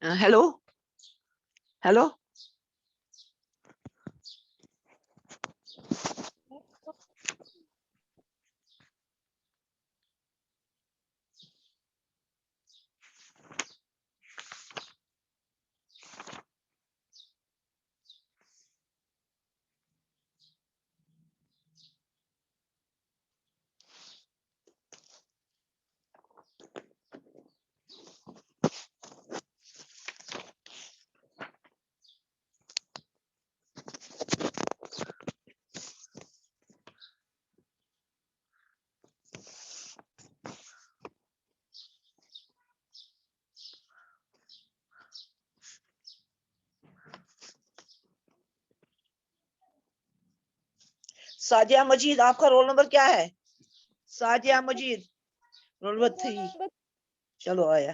hello hello Sadia مجید آپ کا roll number کیا ہے؟ سعدیہ مجید رول نمبر 3. چلو آیا.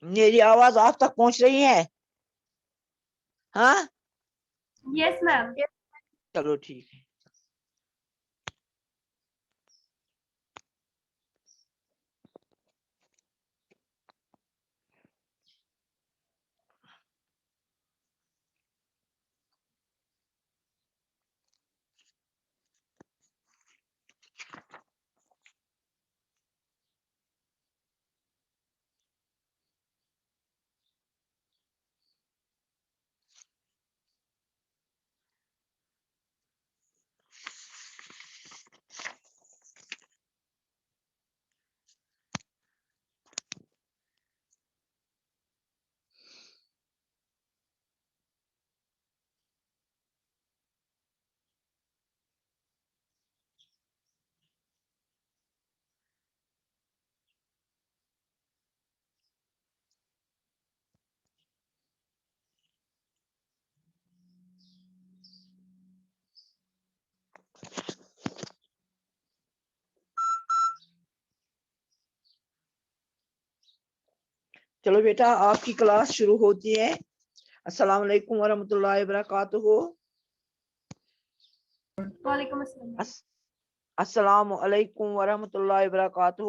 میری آواز آپ تک پہنچ رہی ہے؟ ہاں یس میم. چلو ٹھیک ہے. چلو بیٹا آپ کی کلاس شروع ہوتی ہے. السلام علیکم ورحمۃ اللہ وبرکاتہ. وعلیکم السلام. السلام علیکم ورحمۃ اللہ وبرکاتہ.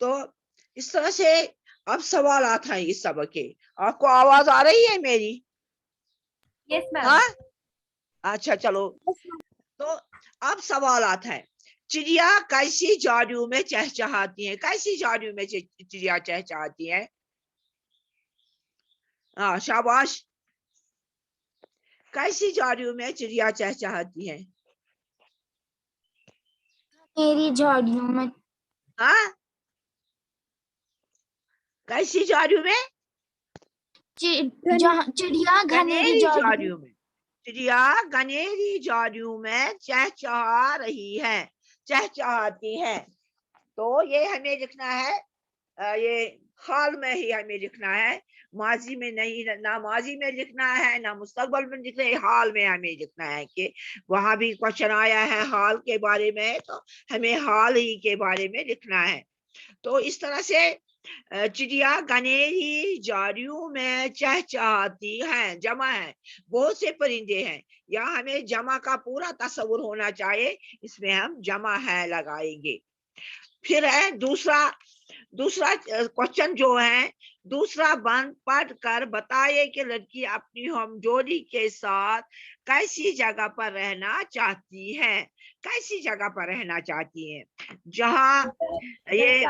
تو اس طرح سے اب سوالات ہیں اس سبق کے. آپ کو آواز آ رہی ہے میری؟ Yes, ma'am. ہاں اچھا چلو. تو اب سوالات ہیں. چڑیا کیسی جھاڑیوں میں چہچہاتی ہیں؟ کیسی جھاڑیوں میں چڑیا چہچہاتی ہیں؟ ہاں شاباش. کیسی جھاڑیوں میں چڑیا چہچہاتی ہیں؟ میری جھاڑیوں میں. ہاں کیسی جھاڑیوں میں؟ چڑیا گھنیری جھاڑیوں. جھاڑیوں میں. چڑیا گھنیری جھاڑیوں میں چہچہا رہی ہے، چہچہاتی ہے. تو یہ ہمیں لکھنا ہے، یہ حال میں ہی ہمیں لکھنا ہے، ماضی میں نہیں. نہ ماضی میں لکھنا ہے نہ مستقبل میں لکھنا ہے، حال میں ہمیں لکھنا ہے. کہ وہاں بھی کوشچن آیا ہے حال کے بارے میں، تو ہمیں حال ہی کے بارے میں لکھنا ہے. تو اس طرح سے چڑیا گھنیری جھاڑیوں میں چہچہاتی ہیں، جمع ہے، بہت سے پرندے ہیں. یہاں ہمیں جمع کا پورا تصور ہونا چاہیے، اس میں ہم جمع ہے لگائیں گے. پھر ہے دوسرا کوشچن جو ہے، دوسرا بند پڑھ کر بتائے کہ لڑکی اپنی ہم جوڑی کے ساتھ کیسی جگہ پر رہنا چاہتی ہے. کیسی جگہ پر رہنا چاہتی ہے؟ جہاں یہ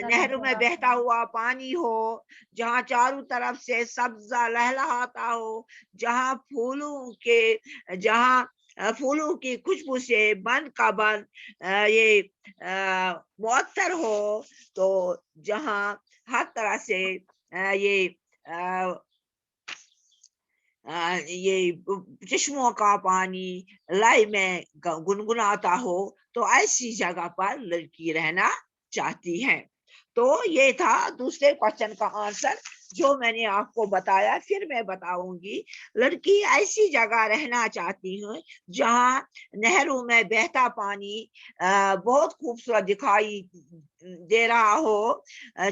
نہروں میں بہتا ہوا پانی ہو، جہاں چاروں طرف سے سبزہ لہلہاتا ہو، جہاں پھولوں کی خوشبو سے بند کا بند یہ معطر ہو، تو جہاں ہر طرح سے یہ چشموں کا پانی لائی میں گنگناتا ہو، تو ایسی جگہ پر لڑکی رہنا چاہتی ہے. تو یہ تھا دوسرے کوشچن کا آنسر جو میں نے آپ کو بتایا. پھر میں بتاؤں گی، لڑکی ایسی جگہ رہنا چاہتی ہے جہاں نہروں میں بہتا پانی بہت خوبصورت دکھائی دے رہا ہو،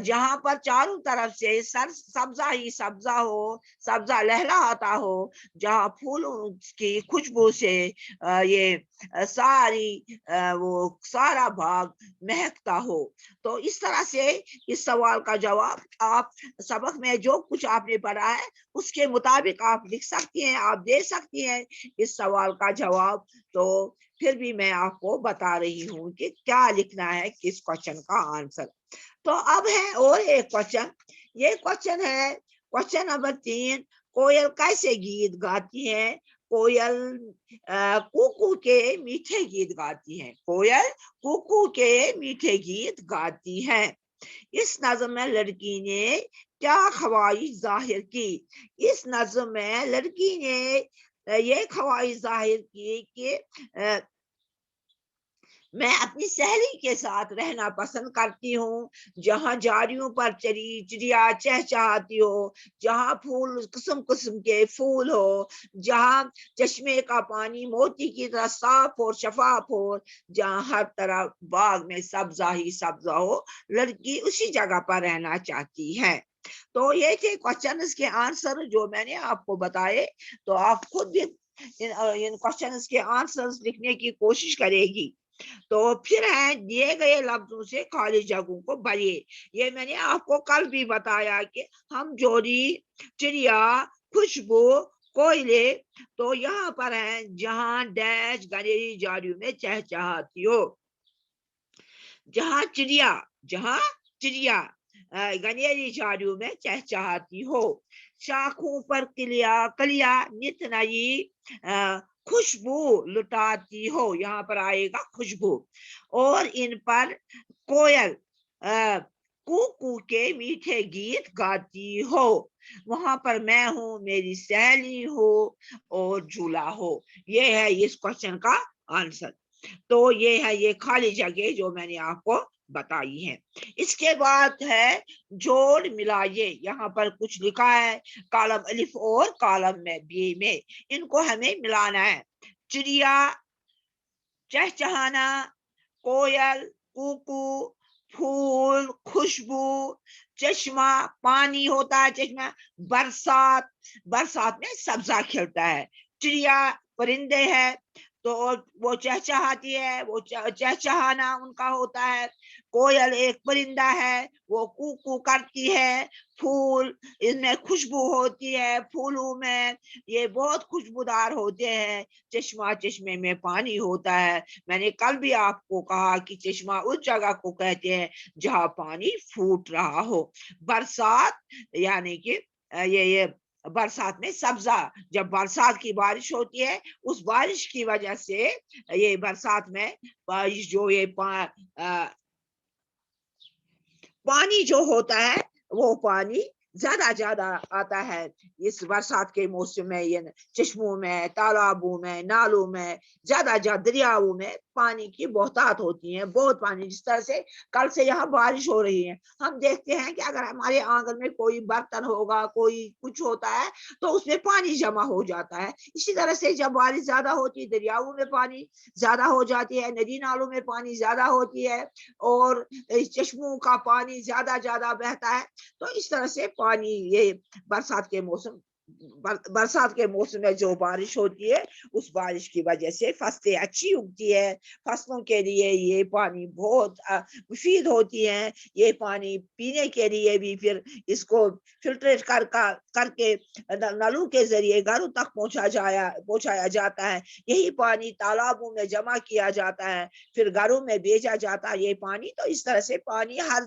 جہاں پر چاروں طرف سے سبزہ ہی سبزہ ہو، سبزہ لہلہاتا ہو، جہاں پھولوں کی خوشبو سے یہ سارا باغ مہکتا ہو. تو اس طرح سے اس سوال کا جواب آپ سبق میں جو کچھ آپ نے پڑھا ہے اس کے مطابق آپ لکھ سکتی ہیں، آپ دے سکتی ہیں اس سوال کا جواب. تو پھر بھی میں آپ کو بتا رہی ہوں کہ کیا لکھنا ہے کس کوشچن کا آنسر. تو اب ہے اور ایک کوشچن. یہ کوشچن ہے کوشچن نمبر 3. کوئل کیسے گیت گاتی ہے؟ کوئل کوکو کے میٹھے گیت گاتی ہے. کوئل کوکو کے میٹھے گیت گاتی ہے. اس نظم میں لڑکی نے کیا خواہش ظاہر کی؟ اس نظم میں لڑکی نے یہ خواہش ظاہر کی کہ میں اپنی سہیلی کے ساتھ رہنا پسند کرتی ہوں، جہاں جھاڑیوں پر چڑیا چہچہاتی ہو، جہاں پھول قسم قسم کے پھول ہو، جہاں چشمے کا پانی موتی کی طرح صاف اور شفاف ہو، جہاں ہر طرح باغ میں سبزہ ہی سبزہ ہو، لڑکی اسی جگہ پر رہنا چاہتی ہے. تو یہ تھے کوشچنز کے آنسر جو میں نے آپ کو بتائے. تو آپ خود بھی ان کوشچنز کے آنسرز لکھنے کی کوشش کرے گی. تو پھر ہے دیے گئے لفظوں سے خالی جگہوں کو بھریے. یہ میں نے آپ کو کل بھی بتایا کہ ہم جوڑی، چڑیا، خوشبو، کوئلے. تو یہاں پر ہے جہاں ڈیش گھنیری جھاڑیوں میں چہچہاتی ہو. جہاں چڑیا گھنیری جھاڑیوں میں چہچہاتی ہو. شاخوں پر کلیا نت نئی خوشبو لٹاتی ہو. یہاں پر آئے گا خوشبو. اور ان پر کوئل کوکو کے میٹھے گیت گاتی ہو. وہاں پر میں ہوں، میری سہیلی ہو اور جھولا ہو. یہ ہے اس کوشچن کا آنسر. تو یہ ہے یہ خالی جگہ جو میں نے آپ کو بتائی ہے. اس کے بعد ہے جوڑ ملائیے. یہاں پر کچھ لکھا ہے کالم الف اور کالم میں بی میں، ان کو ہمیں ملانا ہے. چڑیا چہچہانا، کوئل کوکو، پھول خوشبو، چشمہ پانی ہوتا ہے، چشمہ برسات میں سبزہ کھلتا ہے. چڑیا پرندے ہے، تو وہ چہچہاتی ہے, وہ چہچہانا ان کا ہوتا ہے. کوئل ایک پرندہ ہے, وہ کو کرتی ہے. پھول, ان میں خوشبو ہوتی ہے پھولوں میں, یہ بہت خوشبودار ہوتے ہیں. چشمہ, چشمے میں پانی ہوتا ہے. میں نے کل بھی آپ کو کہا کہ چشمہ اس جگہ کو کہتے ہیں جہاں پانی پھوٹ رہا ہو. برسات یعنی کہ یہ برسات میں سبزہ, جب برسات کی بارش ہوتی ہے اس بارش کی وجہ سے یہ برسات میں بارش جو یہ پانی جو ہوتا ہے وہ پانی زیادہ آتا ہے اس برسات کے موسم میں. یہ چشموں میں, تالابوں میں, نالوں میں, زیادہ دریاؤں میں پانی کی بہتات ہوتی ہیں, بہت پانی. جس طرح سے کل سے یہاں بارش ہو رہی ہے, ہم دیکھتے ہیں کہ اگر ہمارے آنگن میں کوئی برتن ہوگا, کوئی کچھ ہوتا ہے تو اس میں پانی جمع ہو جاتا ہے. اسی طرح سے جب بارش زیادہ ہوتی ہے دریاؤں میں پانی زیادہ ہو جاتی ہے, ندی نالوں میں پانی زیادہ ہوتی ہے, اور چشموں کا پانی زیادہ بہتا ہے. تو اس طرح سے پانی یہ برسات کے موسم میں جو بارش ہوتی ہے اس بارش کی وجہ سے فصلیں اچھی اگتی ہے. فصلوں کے لیے یہ پانی بہت مفید ہوتی ہیں. یہ پانی پینے کے لیے بھی پھر اس کو فلٹریٹ کر کے نلوں کے ذریعے گھروں تک پہنچایا جاتا ہے. یہی پانی تالابوں میں جمع کیا جاتا ہے, پھر گھروں میں بھیجا جاتا ہے یہ پانی. تو اس طرح سے پانی ہر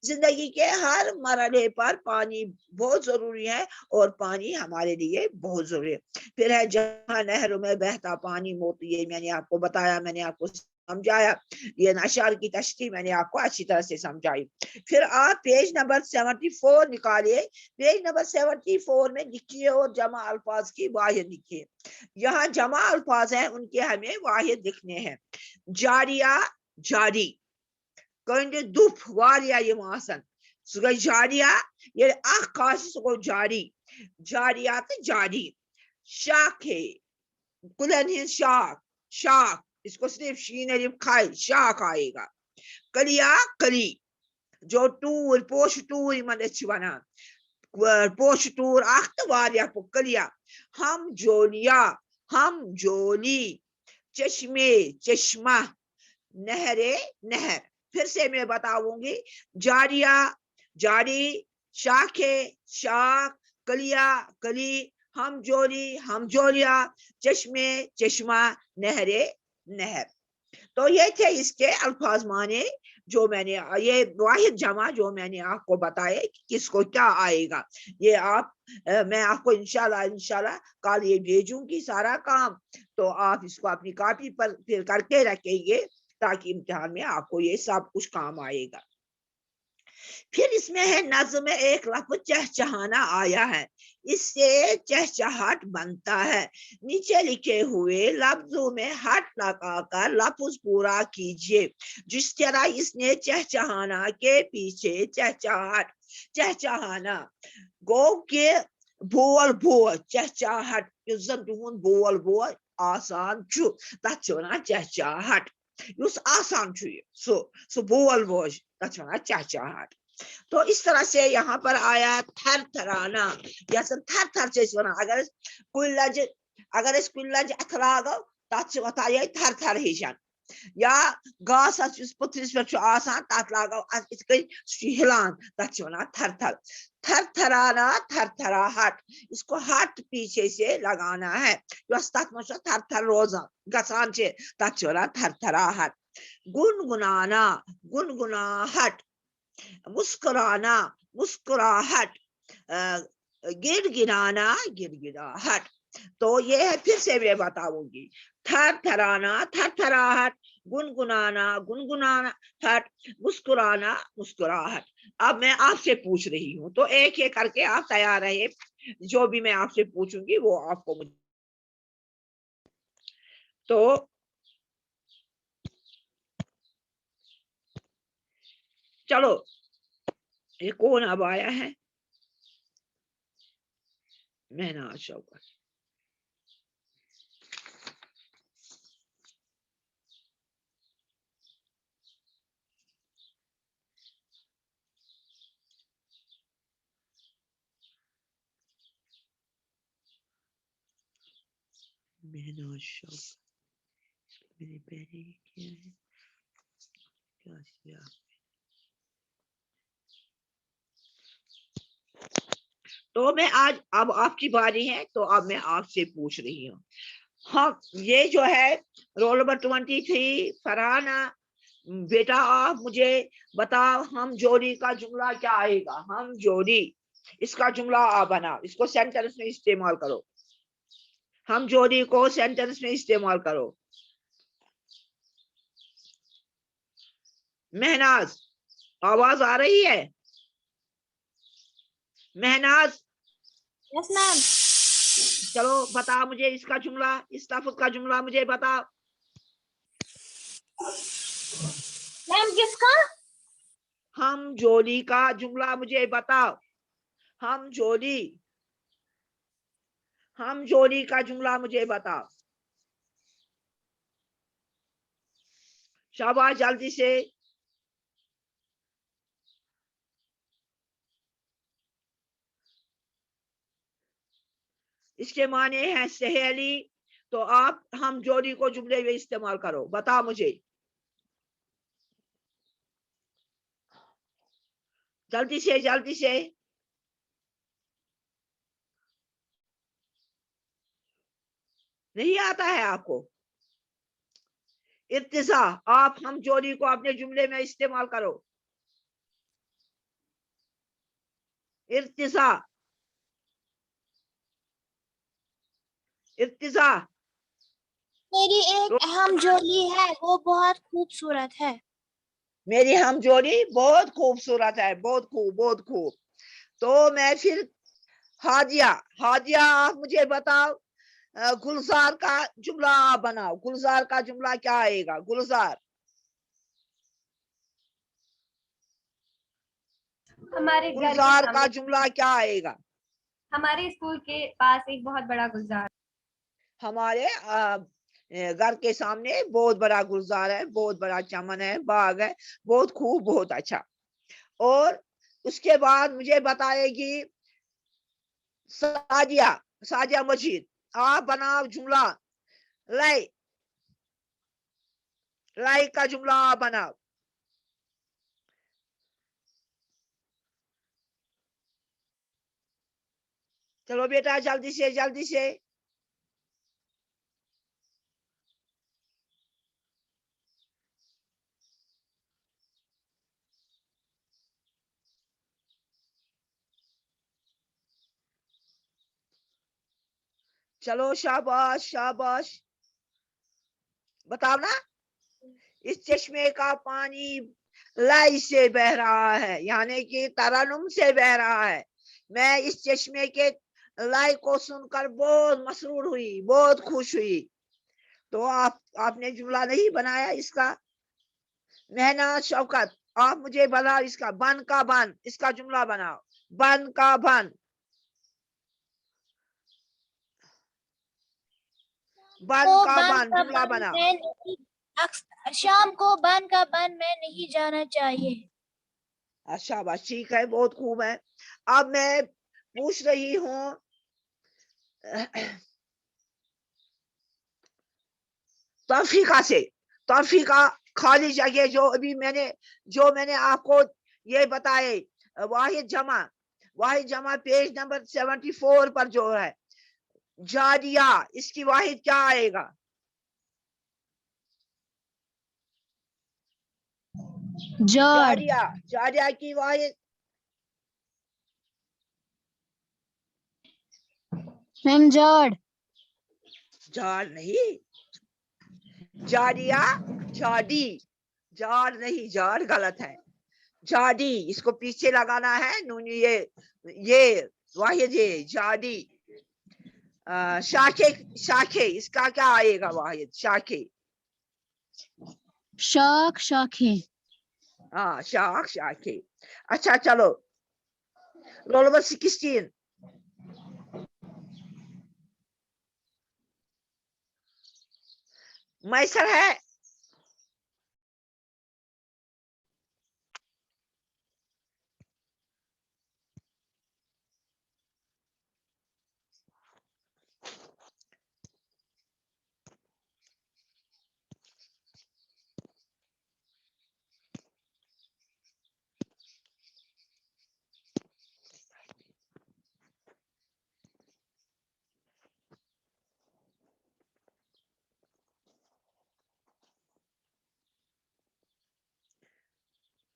زندگی کے ہر مرحلے پر پانی بہت ضروری ہے, اور پانی ہمارے لیے بہت ضروری ہے. پھر ہے جہاں نہروں میں بہتا پانی موتی ہے, میں نے آپ کو بتایا, میں نے آپ کو سمجھایا, یہ اشعار کی تشریح میں نے آپ کو اچھی طرح سے سمجھائی. پھر آپ پیج نمبر 74 نکالیے. پیج نمبر 74 میں لکھیے اور جمع الفاظ کی واحد لکھیے. یہاں جمع الفاظ ہیں ان کے ہمیں واحد لکھنے ہیں. جاریہ, جاری, کنڈ دف واریا یم آسن, سہ گئی جاریہ, یہ اخ آسہِ سہ گو جاری. جاریہ تو جاری. شاخے, کلن ہند شاخ, شاخ, اس کو صرف شین الف کھائے شاخ آئے گا. کلیا, کلی, جو ٹور پوش ٹور من ونان, پوش ٹور اخ تو واریا کلیا. ہم جولیا, ہم جولی. چشمے, چشمہ. نہرے, نہر. پھر سے میں بتاؤں گی. جاریہ, جاری. شاخے, شاخ. کلیا, کلی. ہم جولی, ہم جولیا. چشمے, چشمہ. نہرے, نہر. تو یہ تھے اس کے الفاظ معنی جو میں نے, یہ واحد جمع جو میں نے آپ کو بتائے کس کو کیا آئے گا. یہ میں آپ کو انشاءاللہ کل یہ بھیجوں گی سارا کام, تو آپ اس کو اپنی کاپی پر پھر کر کے رکھیں گے تاکہ امتحان میں آپ کو یہ سب کچھ کام آئے گا. پھر اس میں ہے نظم میں ایک لفظ چہچہانا آیا ہے, اس سے چہچہٹ بنتا ہے. نیچے لکھے ہوئے لفظوں میں ہٹ لگا کر لفظ پورا کیجیے. جس طرح اس نے چہچہانا کے پیچھے چہچہٹ, چہچہانا گو کہ بول بول, چہچہٹ یس زن تہند بول بول آسان چھُ تتھ چھِ ونان چہچہٹ. یس آسان چھُ یہ سو بول بوج تتھ چھِ ونان چہچہٹ. تو اس طرح سے یہاں پر آیا تھر تھرانا, یسن تھر تھر سے ونان. اگر اس کل لج اتھ لاگو تتھ چھِ وتھان یہ تھر تھر ہشن, یا گاسس یس پتھرس پہ چھُ آسان تتھ لاگو اتھ کٔنۍ سُہ چھُ ہلان تتھ چھِ ونان تھر تھر. تھر تھرانا, تھر تھراہٹ, اس کو ہٹ پیچھے سے لگانا ہے. یس تتھ منٛز چھِ تھر تھر روزان گژھان چھِ تتھ چھِ ونان تھر تھراہٹ. گنگنانا, گنگناہٹ. مسکرانا, مسکراہٹ. گڑ گڑانا, گڑ گڑاہٹ. تو یہ ہے, پھر سے میں بتاؤں گی. تھر تھرانا, تھر تھراہٹ. گنگنانا, گنگنانا ہٹ. مسکرانا, مسکراہٹ. اب میں آپ سے پوچھ رہی ہوں تو ایک ایک کر کے آپ تیار رہے, جو بھی میں آپ سے پوچھوں گی وہ آپ کو تو چلو یہ کون اب آیا ہے؟ مہناز شوکت. مہناز شوکت. میرے پیارے کیا ہے کیا کیا تو میں آج اب آپ کی باری ہے تو اب میں آپ سے پوچھ رہی ہوں. ہاں یہ جو ہے رول نمبر 23 فرحانہ بیٹا آپ مجھے بتاؤ ہم جوڑی کا جملہ کیا آئے گا. ہم جوڑی اس کا جملہ آپ بناؤ, اس کو سینٹینس میں استعمال کرو. ہم جوڑی کو سینٹینس میں استعمال کرو. مہناز آواز آ رہی ہے؟ مہناز یس میم. چلو بتا مجھے اس کا جملہ, اس لفظ کا جملہ مجھے بتا. میم کس کا؟ ہم جوڑی کا جملہ مجھے بتاؤ. ہم جوڑی کا جملہ مجھے بتاؤ. شاباش جلدی سے. اس کے معنی ہے سہیلی, تو آپ ہم جوڑی کو جملے میں استعمال کرو. بتا مجھے جلدی سے جلدی سے. نہیں آتا ہے آپ کو؟ ارتضا آپ ہم جوڑی کو اپنے جملے میں استعمال کرو. ارتضا میری ایک اہم جوڑی ہے, وہ بہت خوبصورت ہے. میری ہم جوڑی بہت خوبصورت ہے. بہت خوب بہت خوب. تو میں پھر ہادیہ آپ مجھے بتاؤ گلزار کا جملہ آپ بناؤ. گلزار کا جملہ کیا آئے گا؟ گلزار ہمارے گھر کے گلزار کا سامنے جملہ کیا آئے گا؟ ہمارے اسکول کے پاس ایک بہت بڑا گلزار. ہمارے گھر کے سامنے بہت بڑا گلزار ہے, بہت بڑا چمن ہے, باغ ہے, بہت خوب, بہت اچھا. اور اس کے بعد مجھے بتائے گی سادیہ مجید, آپ بناؤ جملہ. لائی کا جملہ آپ بناؤ. چلو بیٹا جلدی سے جلدی سے. چلو شاباش شاباش. بتاؤ نا. اس چشمے کا پانی لائی سے بہ رہا ہے, یعنی کہ ترنم سے بہ رہا ہے. میں اس چشمے کے لائی کو سن کر بہت مسرور ہوئی, بہت خوش ہوئی. تو آپ نے جملہ نہیں بنایا اس کا. محنت شوکت آپ مجھے بتاؤ اس کا بن کا بن, اس کا جملہ بناؤ. بن کا بن. بن کا بن جملہ بناؤ. شام کو بن کا بن میں نہیں جانا چاہیے. اچھا بس ٹھیک ہے, بہت خوب ہے. اب میں پوچھ رہی ہوں توفیقہ سے. توفیقہ خالی جگہ جو میں نے آپ کو یہ بتائے واحد جمع پیج نمبر 74 پر جو ہے جاریہ, اس کی واحد کیا آئے گا؟ جاریہ کی واحد جاڑ نہیں, جاریہ جاڑی, جاڑ نہیں, جاڑ غلط ہے. جاڑی اس کو پیچھے لگانا ہے نونی, یہ واحد یہ جاڑی. شاخے اس کا کیا آئے گا واحد؟ شاخے شاخیں. ہاں شاخے. اچھا چلو رول نمبر 16 میسر ہے.